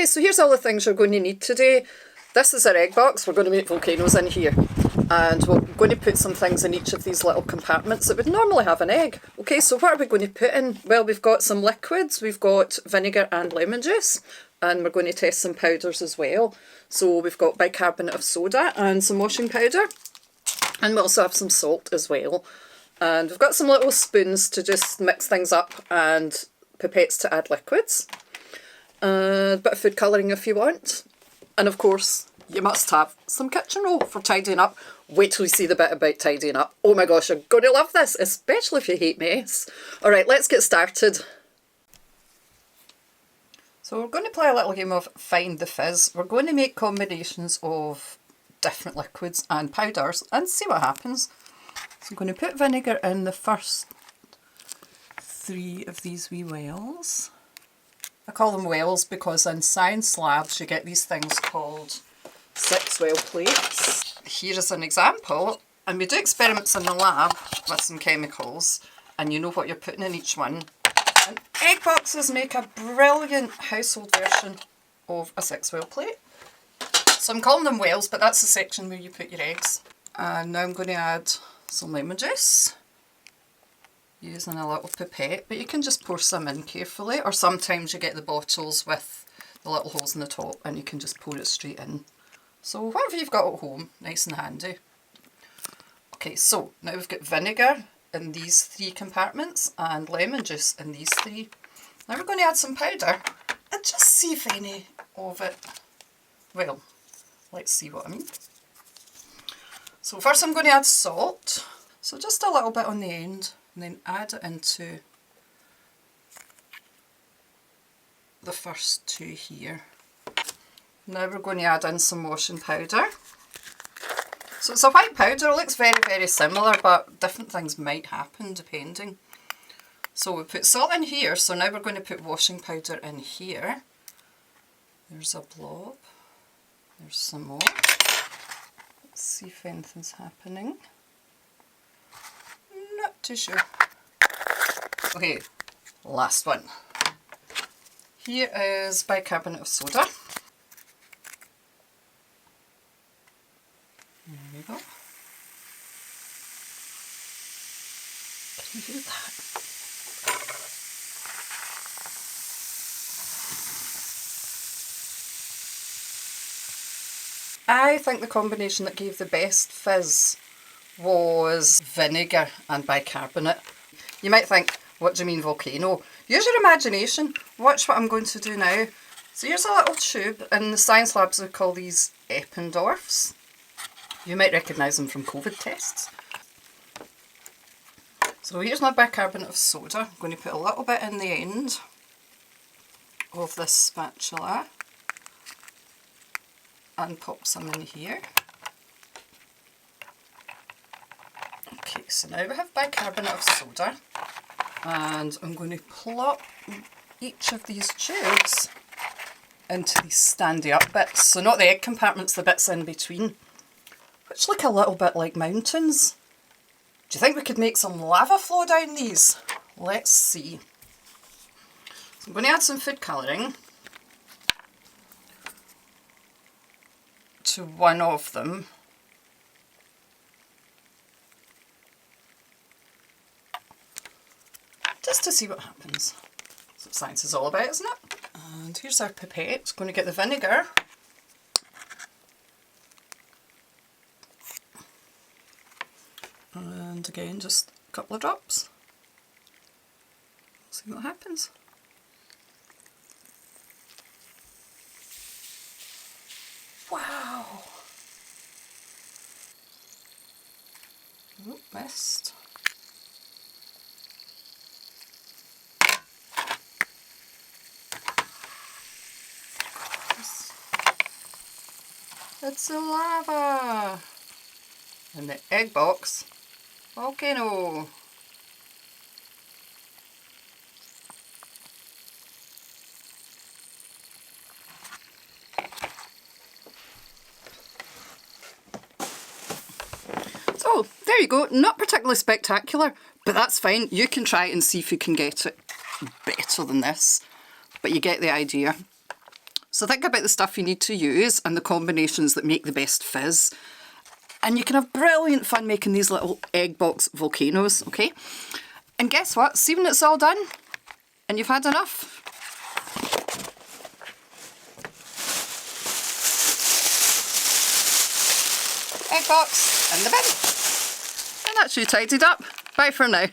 Okay, so here's all the things you're going to need today. This is our egg box. We're going to make volcanoes in here. And we're going to put some things in each of these little compartments that would normally have an egg. Okay, so what are we going to put in? Well, we've got some liquids. We've got vinegar and lemon juice. And we're going to test some powders as well. So we've got bicarbonate of soda and some washing powder. And we also have some salt as well. And we've got some little spoons to just mix things up and pipettes to add liquids. A bit of food colouring if you want. And of course, you must have some kitchen roll for tidying up. Wait till you see the bit about tidying up. Oh my gosh, you're going to love this, especially if you hate mess. Alright, let's get started. So we're going to play a little game of Find the Fizz. We're going to make combinations of different liquids and powders and see what happens. So I'm going to put vinegar in the first 3 of these wee wells. I call them wells because in science labs you get these things called 6 well plates. Here is an example, and we do experiments in the lab with some chemicals and you know what you're putting in each one. And egg boxes make a brilliant household version of a 6 well plate. So I'm calling them wells, but that's the section where you put your eggs. And now I'm going to add some lemon juice using a little pipette, but you can just pour some in carefully, or sometimes you get the bottles with the little holes in the top and you can just pour it straight in. So whatever you've got at home, nice and handy. Okay, so now we've got vinegar in these 3 compartments and lemon juice in these 3. Now we're going to add some powder and just see if any of it, well, let's see what I mean. So first I'm going to add salt, so just a little bit on the end, and then add it into the first 2 here. Now we're going to add in some washing powder. So it's a white powder, it looks very, very similar, but different things might happen depending. So we put salt in here, so now we're going to put washing powder in here. There's a blob, there's some more. Let's see if anything's happening. Not too sure. Okay, last one. Here is bicarbonate of soda. There we go. Can you hear that? I think the combination that gave the best fizz was vinegar and bicarbonate. You might think, what do you mean volcano? Use your imagination. Watch what I'm going to do now. So here's a little tube. In the science labs we call these Eppendorfs. You might recognise them from COVID tests. So here's my bicarbonate of soda. I'm going to put a little bit in the end of this spatula and pop some in here. Okay, so now we have bicarbonate of soda, and I'm going to plop each of these tubes into these standy up bits. So not the egg compartments, the bits in between, which look a little bit like mountains. Do you think we could make some lava flow down these? Let's see. So I'm going to add some food colouring to one of them. Just to see what happens. That's what science is all about, isn't it? And here's our pipette. It's going to get the vinegar. And again, just a couple of drops. See what happens. Wow! Oh, missed. It's the lava! In the egg box volcano! So, there you go. Not particularly spectacular, but that's fine. You can try and see if you can get it better than this, but you get the idea. So think about the stuff you need to use and the combinations that make the best fizz. And you can have brilliant fun making these little egg box volcanoes, okay? And guess what? See when it's all done and you've had enough. Egg box in the bin. And that's you tidied up. Bye for now.